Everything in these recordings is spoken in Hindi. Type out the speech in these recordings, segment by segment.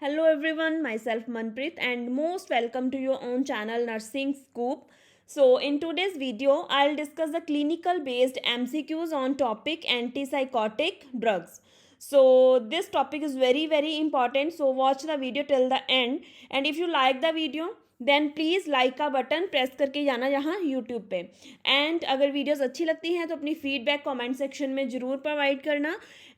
Hello everyone, myself Manpreet and most welcome to your own channel Nursing Scoop. So in today's video, I'll discuss the clinical based MCQs on topic antipsychotic drugs. So this topic is very important, so watch the video till the end, and if you like the video then please like का बटन प्रेस करके जाना यहाँ यूट्यूब पे। एंड अगर वीडियोस अच्छी लगती हैं तो अपनी फीडबैक कमेंट सेक्शन में ज़रूर प्रोवाइड करना।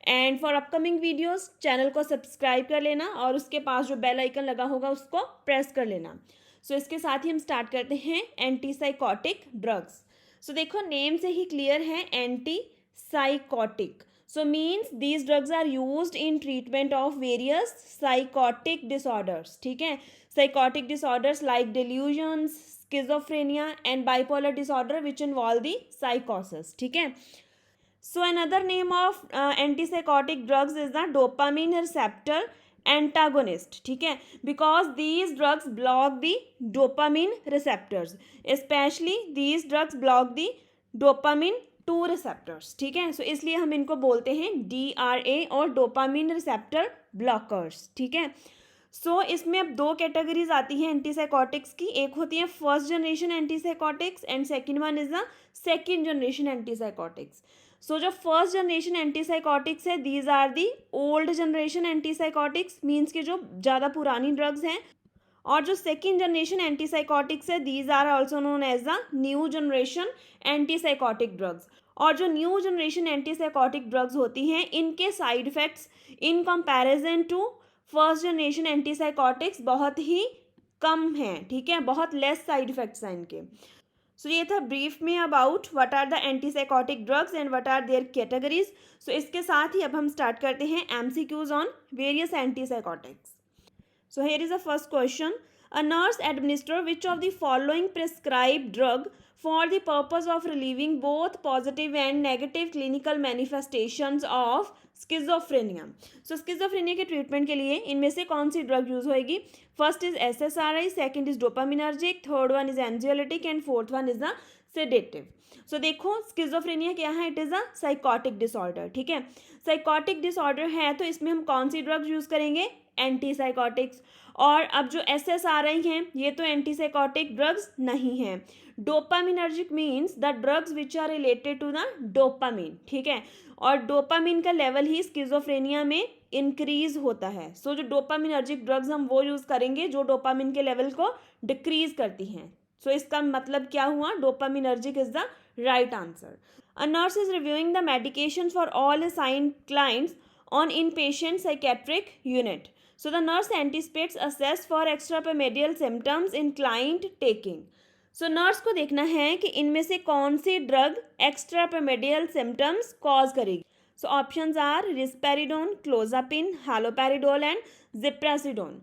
And for upcoming videos channel को सब्सक्राइब कर लेना और उसके पास जो बेल आइकन लगा होगा उसको प्रेस कर लेना। सो इसके साथ ही हम स्टार्ट करते हैं एंटीसाइकोटिक ड्रग्स। सो देखो नेम से ही क्लियर है, antipsychotic. So means these drugs are used in treatment of various psychotic disorders. ठीक है, psychotic disorders like delusions, schizophrenia and bipolar disorder which involve the psychosis. ठीक है, so another name of antipsychotic drugs is the dopamine receptor antagonist. ठीक है, because these drugs block the dopamine receptors, especially these drugs block the dopamine two receptors. ठीक है, सो इसलिए हम इनको बोलते हैं DRA और डोपामिन रिसेप्टर ब्लॉकर्स। ठीक है, सो इसमें अब दो कैटेगरीज आती हैं एंटीसाइकोटिक्स की, एक होती है first generation antipsychotics and second one is the second generation antipsychotics. So जो फर्स्ट जनरेशन एंटीसाइकोटिक्स है these are the old generation antipsychotics, means कि जो ज़्यादा पुरानी ड्रग्स हैं, और जो सेकेंड जनरेशन एंटीसाइकोटिक्स है these are also known as the new generation antipsychotic drugs. और जो न्यू जनरेशन एंटीसाइकोटिक ड्रग्स होती हैं इनके side effects in comparison to first generation antipsychotics बहुत ही कम हैं। ठीक है, बहुत लेस साइड इफ़ेक्ट्स हैं इनके। सो ये था ब्रीफ में about what are the antipsychotic drugs and what are their categories. So इसके साथ ही अब हम स्टार्ट करते हैं MCQs on various antipsychotics. So here is the first question. A nurse administer which of the following prescribed drug for the purpose of relieving both positive and negative clinical manifestations of schizophrenia. So schizophrenia के ट्रीटमेंट के लिए इनमें से कौन सी ड्रग यूज होएगी? First is SSRI, second is dopaminergic, third one is anxiolytic and fourth one is the sedative. So देखो स्किजोफ्रेनिया क्या है? It is a psychotic disorder. ठीक है, साइकोटिक डिसऑर्डर है तो इसमें हम कौन सी ड्रग्स यूज़ करेंगे? एंटीसाइकोटिक्स। और अब जो SSRI हैं ये तो एंटीसाइकोटिक ड्रग्स नहीं हैं। Dopaminergic means the drugs which are related to the dopamine. ठीक है, और डोपामिन का लेवल ही स्किजोफ्रेनिया में इंक्रीज होता है। सो जो डोपामिनर्जिक ड्रग्स हम वो यूज़ करेंगे जो डोपामिन के लेवल को डिक्रीज करती हैं। सो इसका मतलब क्या हुआ? Dopaminergic is the right answer. A nurse is reviewing the medication for all assigned clients on inpatient psychiatric unit. So the nurse anticipates assess for extrapyramidal symptoms in client taking. So nurse को देखना है कि इनमें से कौन सी ड्रग extrapyramidal symptoms कॉज करेगी। So options are risperidone, clozapine, haloperidol and ziprasidone.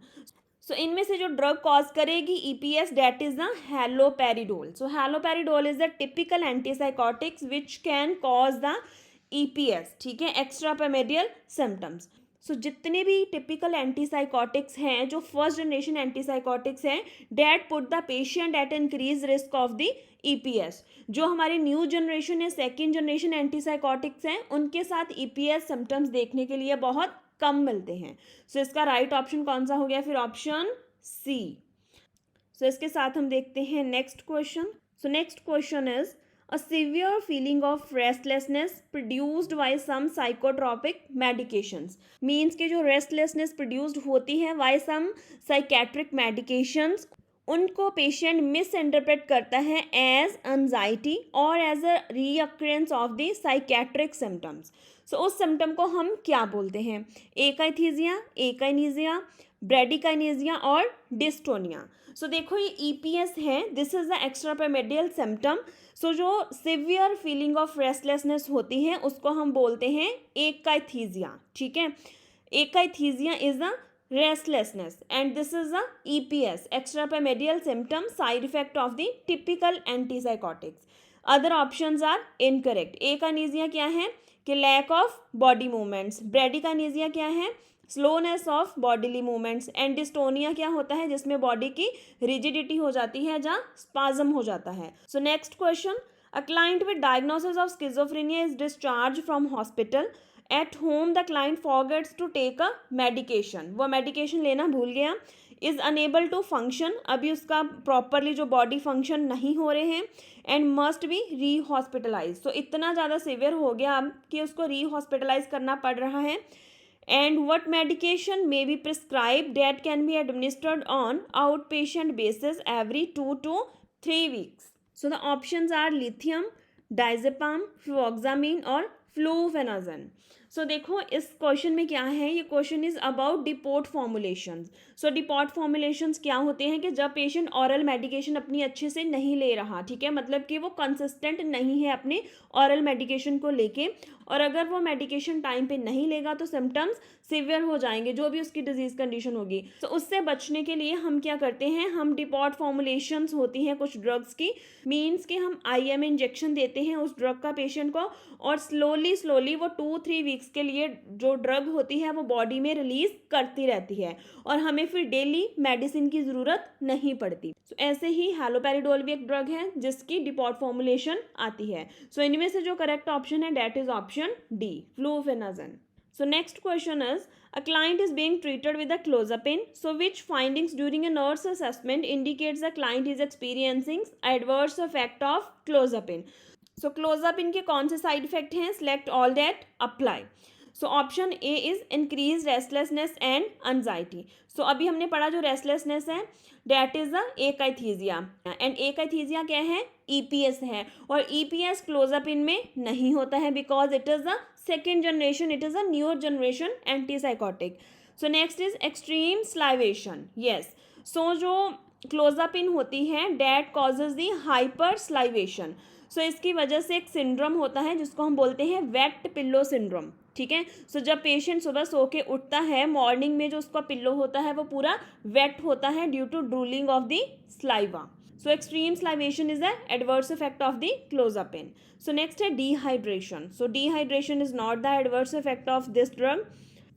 So इनमें से जो ड्रग कॉज करेगी EPS that is the haloperidol. So haloperidol is the typical antipsychotics which can cause the EPS। ठीक है, एक्स्ट्रापिरामिडियल सिम्टम्स। सो जितने भी टिपिकल एंटीसाइकोटिक्स हैं जो फर्स्ट जनरेशन एंटीसाइकोटिक्स हैं that put the patient at increase risk of the EPS। जो हमारी न्यू जनरेशन या सेकेंड जनरेशन एंटीसाइकोटिक्स हैं उनके साथ EPS सिम्टम्स देखने के लिए बहुत कम मिलते हैं। सो इसका राइट ऑप्शन कौन सा हो गया? फिर ऑप्शन C। सो इसके साथ हम देखते हैं next question. So next question is a severe feeling of restlessness produced by some psychotropic medications means कि जो restlessness produced होती है by some psychiatric medications उनको पेशेंट मिस इंटरप्रेट करता है एज एंजाइटी और as a recurrence of the psychiatric symptoms. So उस सिम्टम को हम क्या बोलते हैं? एकाइथीजिया, एकाइनीजिया, ब्रेडिकाइनेजिया और डिस्टोनिया। सो देखो ये EPS है, दिस इज द एक्स्ट्रापिरामिडियल सिम्टम। सो जो सिवियर फीलिंग ऑफ रेस्टलेसनेस होती है उसको हम बोलते हैं एकाइथीजिया। ठीक है, akathisia is the restlessness and this is the EPS, extrapyramidal symptom side effect of the typical antipsychotics. Other options are incorrect. Akanesia क्या है कि lack of body movements, bradykinesia क्या है slowness of bodily movements, and dystonia क्या होता है जिसमें बॉडी की रिजिडिटी हो जाती है जहाँ स्पाज्म हो जाता है। So next question, a client with diagnosis of schizophrenia is discharge from hospital at home the client forgets to take a medication, वो मेडिकेशन लेना भूल गया, इज अनेबल टू फंक्शन, अभी उसका प्रॉपरली जो बॉडी फंक्शन नहीं हो रहे हैं, एंड मस्ट बी री हॉस्पिटलाइज, तो इतना ज़्यादा सीवियर हो गया अब कि उसको री हॉस्पिटलाइज करना पड़ रहा है. And what medication may be prescribed that can be administered on outpatient basis every 2 to 3 weeks. So the options are lithium, diazepam, fluoxamine और flufenazine. सो देखो इस क्वेश्चन में क्या है, ये question is about deport formulations. So deport formulations क्या होते हैं कि जब पेशेंट ऑरल मेडिकेशन अपनी अच्छे से नहीं ले रहा, ठीक है, मतलब कि वो कंसिस्टेंट नहीं है अपने ऑरल मेडिकेशन को लेके, और अगर वो मेडिकेशन टाइम पे नहीं लेगा तो सिम्टम्स सिवियर हो जाएंगे, जो भी उसकी डिजीज कंडीशन होगी. तो उससे बचने के लिए हम क्या करते हैं, हम डिपोर्ट फॉर्मुलेशंस होती हैं कुछ ड्रग्स की, मीन्स कि हम IM इंजेक्शन देते हैं उस ड्रग का पेशेंट को, और स्लोली वो 2-3 वीक्स के लिए जो ड्रग होती है वो बॉडी में रिलीज करती रहती है, और हमें फिर डेली मेडिसिन की ज़रूरत नहीं पड़ती. सो ऐसे ही हैलोपेरिडोल भी एक ड्रग है जिसकी डिपोर्ट फॉर्मुलेशन आती है. सो इनमें से जो करेक्ट ऑप्शन है that is option D, fluphenazine. So next question is, a client is being treated with a clozapine. So which findings during a nurse assessment indicates the client is experiencing adverse effect of clozapine? So clozapine के कौन से side effect हैं? Select all that, apply. So option A is increased restlessness and anxiety. So अभी हमने पढ़ा जो restlessness है that is the akathisia, and akathisia क्या है, EPS है, और EPS clozapine में नहीं होता है because it is the second generation, it is a newer generation antipsychotic. So next is extreme salivation. Yes, so जो clozapine होती है that causes the hypersalivation. So इसकी वजह से एक सिंड्रोम होता है जिसको हम बोलते हैं वेट पिल्लो सिंड्रोम, ठीक है. सो जब पेशेंट सुबह सो के उठता है, मॉर्निंग में जो उसका पिल्लो होता है वो पूरा वेट होता है due to drooling of the saliva. So extreme salivation is the adverse effect of the clozapine. So next है dehydration. So dehydration is not the adverse effect of this drug.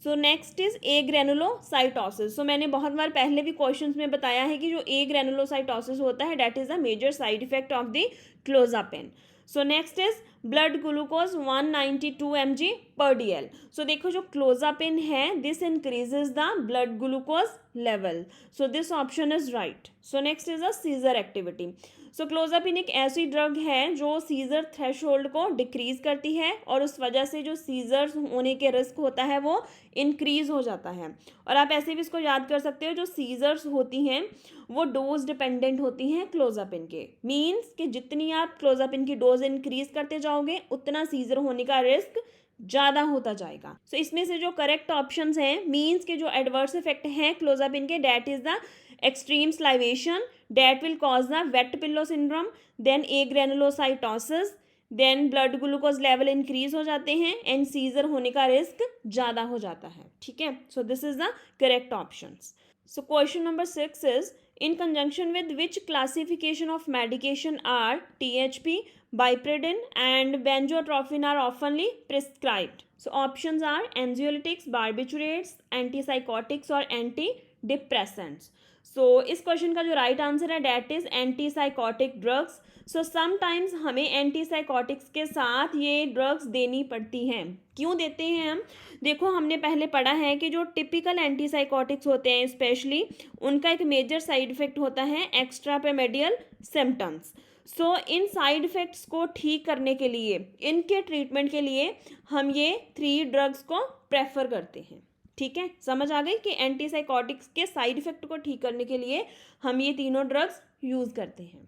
So next is agranulocytosis. So मैंने बहुत बार पहले भी क्वेश्चंस में बताया है कि जो agranulocytosis होता है that is a major side effect of the clozapine. So next is blood glucose 192 mg per dl. So देखो जो clozapine है this increases the blood glucose level. So this option is right. So next is a seizure activity. So clozapine एक ऐसी ड्रग है जो सीजर थ्रेशोल्ड को डिक्रीज करती है, और उस वजह से जो सीजर्स होने के रिस्क होता है वो इंक्रीज हो जाता है. और आप ऐसे भी इसको याद कर सकते हो, जो सीजर्स होती हैं वो डोज डिपेंडेंट होती हैं क्लोजापिन के, मीन्स कि जितनी आप क्लोजापिन की डोज इंक्रीज करते जाओगे उतना सीजर होने का रिस्क ज़्यादा होता जाएगा. सो इसमें से जो करेक्ट ऑप्शंस हैं, मीन्स के जो एडवर्स इफेक्ट हैं क्लोजापिन के, that is the extreme salivation, that will cause the wet pillow syndrome, then agranulocytosis, then blood glucose level increase हो जाते हैं, and seizure होने का रिस्क ज़्यादा हो जाता है, ठीक है. So this is the correct options. So question number 6 is, in conjunction with which classification of medication are THP, bipredin and benzotropine are oftenly prescribed? So options are anxiolytics, barbiturates, antipsychotics और antidepressants. सो इस क्वेश्चन का जो राइट आंसर है that is antipsychotic drugs. So sometimes हमें एंटीसाइकोटिक्स के साथ ये ड्रग्स देनी पड़ती हैं. क्यों देते हैं हम? देखो हमने पहले पढ़ा है कि जो टिपिकल एंटीसाइकोटिक्स होते हैं स्पेशली, उनका एक मेजर साइड इफेक्ट होता है एक्स्ट्रापिरामिडियल सिम्टम्स. सो इन साइड इफेक्ट्स को ठीक करने के लिए, इनके ट्रीटमेंट के लिए हम ये 3 ड्रग्स को प्रेफर करते हैं, ठीक है. समझ आ गई कि एंटीसाइकोटिक्स के साइड इफेक्ट को ठीक करने के लिए हम ये तीनों ड्रग्स यूज करते हैं.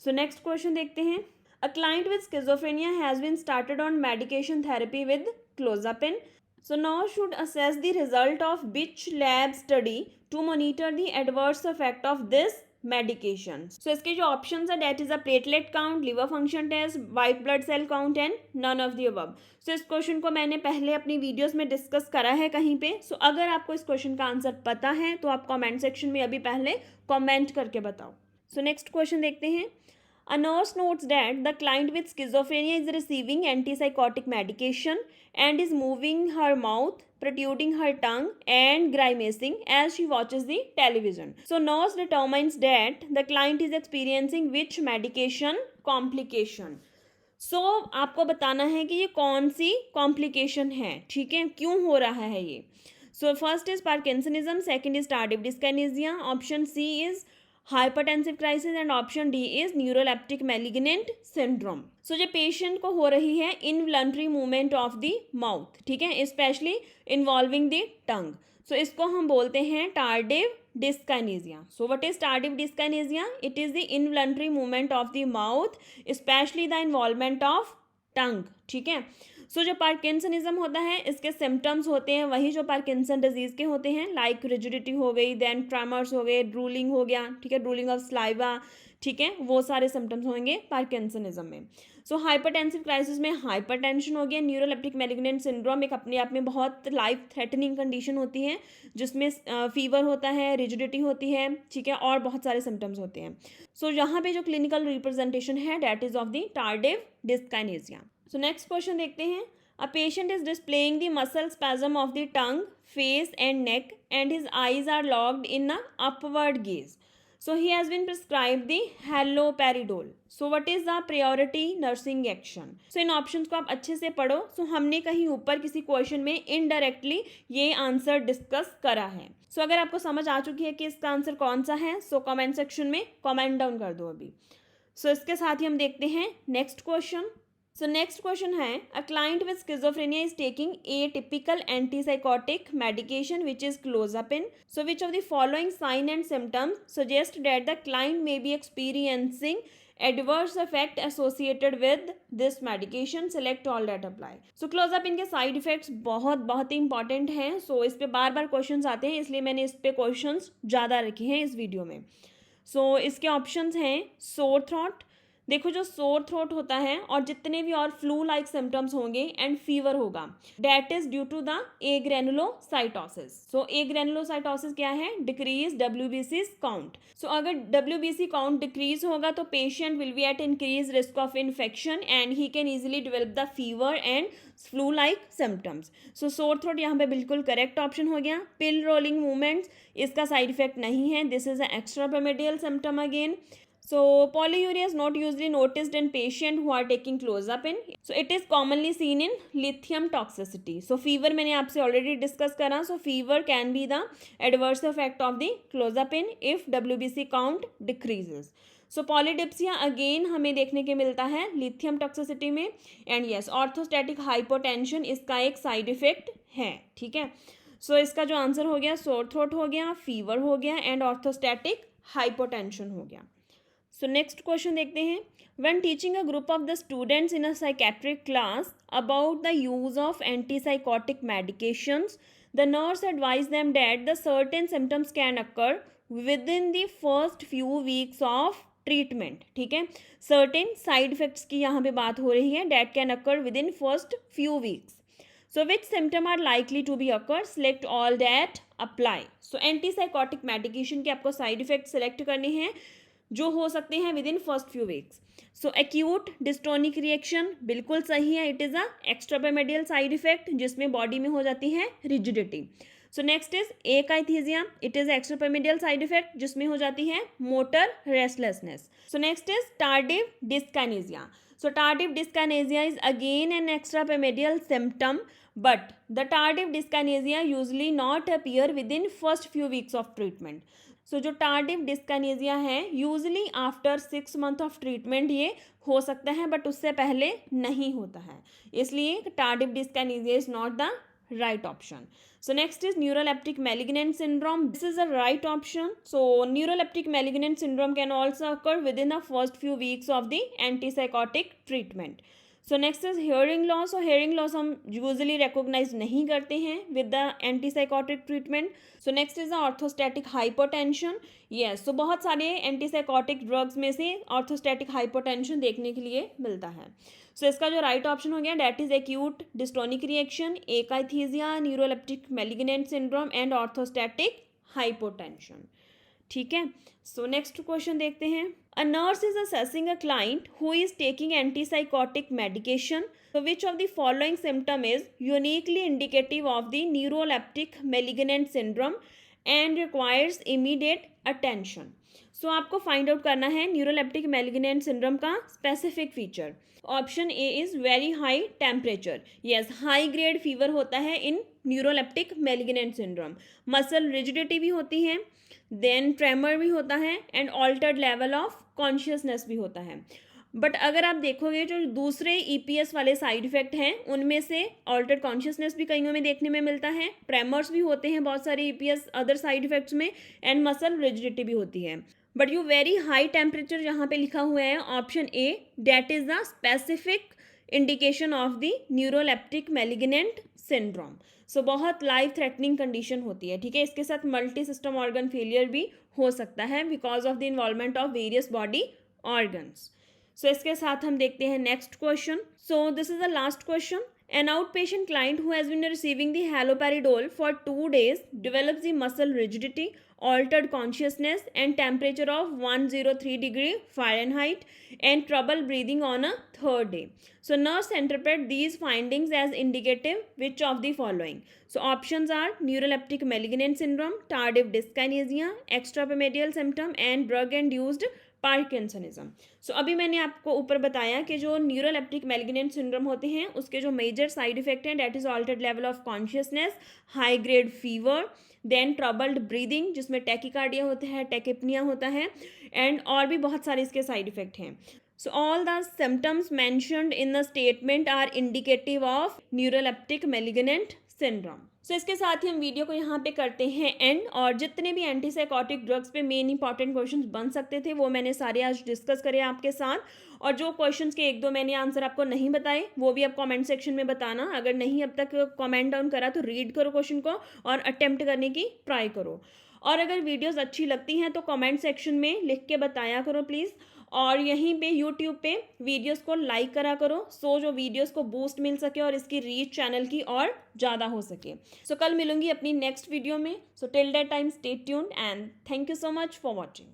सो नेक्स्ट क्वेश्चन देखते हैं. A client with schizophrenia has been started on medication therapy with clozapine. So now should assess the result of which lab study to monitor the adverse effect of this medication. So इसके जो ऑप्शंस है that is a platelet count, liver function test, white blood cell count and none of the above. So इस क्वेश्चन को मैंने पहले अपनी वीडियोस में डिस्कस करा है कहीं पे. सो अगर आपको इस क्वेश्चन का आंसर पता है तो आप कमेंट सेक्शन में अभी पहले कमेंट करके बताओ. सो नेक्स्ट क्वेश्चन देखते हैं. A nurse notes that the client with schizophrenia is receiving antipsychotic medication and is moving her mouth, protruding her tongue and grimacing as she watches the television. So nurse determines that the client is experiencing which medication complication. सो आपको बताना है कि ये कौन सी कॉम्प्लिकेशन है, ठीक है, क्यों हो रहा है ये. So first is parkinsonism, second is tardive dyskinesia, option C is hypertensive crisis and option D is neuroleptic malignant syndrome. So जो पेशेंट को हो रही है involuntary movement of the mouth, ठीक है, specially involving the tongue. So इसको हम बोलते हैं tardive dyskinesia. So what is tardive dyskinesia? It is the involuntary movement of the mouth, especially the involvement of tongue. ठीक है. सो जो पार्किंसनिज्म होता है इसके सिम्टम्स होते हैं वही जो पार्किंसन डिजीज के होते हैं, लाइक रिजिडिटी हो गई, देन ट्रेमर्स हो गए, ड्रूलिंग हो गया, ठीक है, ड्रूलिंग ऑफ स्लाइवा, ठीक है, वो सारे सिम्टम्स होंगे पार्किंसनिज्म में. सो हाइपरटेंसिव क्राइसिस में हाइपरटेंशन हो गया. न्यूरोलेप्टिक मैलिग्नेंट सिंड्रोम एक अपने आप में बहुत लाइफ थ्रेटनिंग कंडीशन होती है जिसमें फीवर होता है, रिजिडिटी होती है, ठीक है, और बहुत सारे सिम्टम्स होते हैं. सो यहाँ पे जो क्लिनिकल रिप्रेजेंटेशन है that is of the tardive dyskinesia. So next question देखते हैं. A patient is displaying the muscle spasm of the tongue, face and neck and his eyes are locked in a upward gaze. So he has been prescribed the haloperidol. So what is the priority nursing action? So in options को आप अच्छे से पढ़ो. So हमने कहीं ऊपर किसी क्वेश्चन में इनडायरेक्टली ये आंसर डिस्कस करा है. So अगर आपको समझ आ चुकी है कि इसका आंसर कौन सा है, so कमेंट सेक्शन में कमेंट डाउन कर दो अभी. So इसके साथ ही हम देखते हैं next question. So next question है, a client with schizophrenia is taking atypical antipsychotic medication which is Closeup. So which of the following sign and symptoms suggest that the client may be experiencing adverse effect associated with this medication? Select all that apply. So Closeup के side effects बहुत ही इंपॉर्टेंट हैं. So इस पे बार बार क्वेश्चन आते हैं इसलिए मैंने इस पे क्वेश्चन ज़्यादा रखे हैं इस वीडियो में. So इसके ऑप्शंस हैं सोर थ्रोट. देखो जो सोर थ्रोट होता है और जितने भी और फ्लू लाइक सिम्टम्स होंगे एंड फीवर होगा, that is due to the agranulocytosis. So agranulocytosis क्या है? Decrease WBC count. सो अगर WBC काउंट डिक्रीज होगा तो patient will be at increase risk of infection and he can easily develop the fever and flu like symptoms. So sore throat यहाँ पे बिल्कुल करेक्ट ऑप्शन हो गया. पिल रोलिंग मूवमेंट्स, इसका साइड इफेक्ट नहीं है. This is a extrapyramidal symptom again. So polyuria is not usually noticed in patients who are taking Closeup. So it is commonly seen in lithium toxicity. So fever मैंने आपसे already discuss करा. So fever can be the adverse effect of the Closeup if WBC count decreases. So polydipsia again हमें देखने के मिलता है lithium toxicity में. And yes, orthostatic hypotension इसका एक side effect है, ठीक है. So इसका जो आंसर हो गया sore throat हो गया, fever हो गया and orthostatic hypotension हो गया. So next question देखते हैं. When teaching a group of the students in a psychiatric class about the use of antipsychotic medications, the nurse advised them that the certain symptoms can occur within the first few weeks of treatment. ठीक है, certain side effects की यहाँ पे बात हो रही है that can occur within first few weeks. So which symptom are likely to be occur? Select all that apply. So antipsychotic medication के आपको side effects select करने हैं जो हो सकते हैं within first few weeks. So acute dystonic reaction बिल्कुल सही है. It is a extrapyramidal side effect जिसमें बॉडी में हो जाती है rigidity. So next is akathisia. It is extrapyramidal side effect जिसमें हो जाती है motor restlessness. So next is tardive dyskinesia. So tardive dyskinesia is again an extrapyramidal symptom but the tardive dyskinesia usually not appear within first few weeks of treatment. सो जो टार्डिव डिस्काइनेसिया है usually after 6 months of treatment ये हो सकता है बट उससे पहले नहीं होता है, इसलिए tardive dyskinesia is not the right option. So next is neuroleptic malignant syndrome. This is a right option. So neuroleptic malignant syndrome can also occur within the first few weeks of the antipsychotic treatment. So next is hearing loss. और हेयरिंग लॉस हम यूजुअली रिकॉग्नाइज नहीं करते हैं with the antipsychotic treatment. So next is the orthostatic hypotension. Yes, so बहुत सारे एंटीसाइकोटिक ड्रग्स में से ऑर्थोस्टैटिक हाइपोटेंशन देखने के लिए मिलता है. सो इसका जो राइट ऑप्शन हो गया that is acute dystonic reaction, akathisia, neuroleptic malignant syndrome and orthostatic hypotension. ठीक है, सो नेक्स्ट क्वेश्चन देखते हैं. A nurse is assessing a client who is taking antipsychotic medication. So which of the following symptom is uniquely indicative of the neuroleptic malignant syndrome and requires immediate attention. So आपको फाइंड आउट करना है न्यूरोलेप्टिक मैलिग्नेंट सिंड्रोम का specific feature. Option A is very high temperature. Yes, high grade fever होता है in neuroleptic malignant syndrome. Muscle rigidity भी होती है, देन ट्रेमर भी होता है and altered level of consciousness भी होता है। बट अगर आप देखोगे जो दूसरे ईपीएस वाले साइड इफेक्ट हैं उनमें से ऑल्टर्ड कॉन्शियसनेस भी कईयों में देखने में मिलता है, ट्रेमर्स भी होते हैं बहुत सारे ईपीएस अदर साइड इफेक्ट्स में, एंड मसल रिजिडिटी भी होती है। But you very high temperature यहाँ पे लिखा हुआ है option A, that is the specific indication of the neuroleptic malignant syndrome. So बहुत लाइफ थ्रेटनिंग कंडीशन होती है, ठीक है। इसके साथ मल्टी सिस्टम ऑर्गन फेलियर भी हो सकता है because of the involvement of various body organs. So इसके साथ हम देखते हैं next question. So this is the last question. An outpatient client who has been receiving the haloperidol for 2 days develops the muscle rigidity, altered consciousness and temperature of 103 degree Fahrenheit and trouble breathing on a third day. So nurse interpret these findings as indicative which of the following? So options are neuroleptic malignant syndrome, tardive dyskinesia, extrapyramidal symptom and drug induced Parkinsonism. So अभी मैंने आपको ऊपर बताया कि जो न्यूरोलेप्टिक मैलिग्नेंट सिंड्रोम होते हैं उसके जो मेजर साइड इफेक्ट हैं that is altered level of consciousness, high grade fever, then troubled breathing जिसमें टैकिकार्डिया होता है, टैकिपनिया होता है, एंड और भी बहुत सारे इसके साइड इफेक्ट हैं। So all the symptoms mentioned in the statement are indicative of neuroleptic malignant syndrome. So इसके साथ ही हम वीडियो को यहाँ पे करते हैं एंड, और जितने भी एंटीसाइकोटिक ड्रग्स पे मेन इंपॉर्टेंट क्वेश्चंस बन सकते थे वो मैंने सारे आज डिस्कस करे आपके साथ, और जो क्वेश्चंस के एक दो मैंने आंसर आपको नहीं बताए वो भी आप कमेंट सेक्शन में बताना। अगर नहीं अब तक कमेंट डाउन करा तो रीड करो क्वेश्चन को और अटेम्प्ट करने की ट्राई करो। और अगर वीडियोज़ अच्छी लगती हैं तो कमेंट सेक्शन में लिख के बताया करो प्लीज़, और यहीं पे यूट्यूब पे वीडियोस को लाइक करा करो सो जो वीडियोस को बूस्ट मिल सके और इसकी रीच चैनल की और ज़्यादा हो सके। सो कल मिलूंगी अपनी नेक्स्ट वीडियो में। So till that time stay tuned and thank you so much for watching.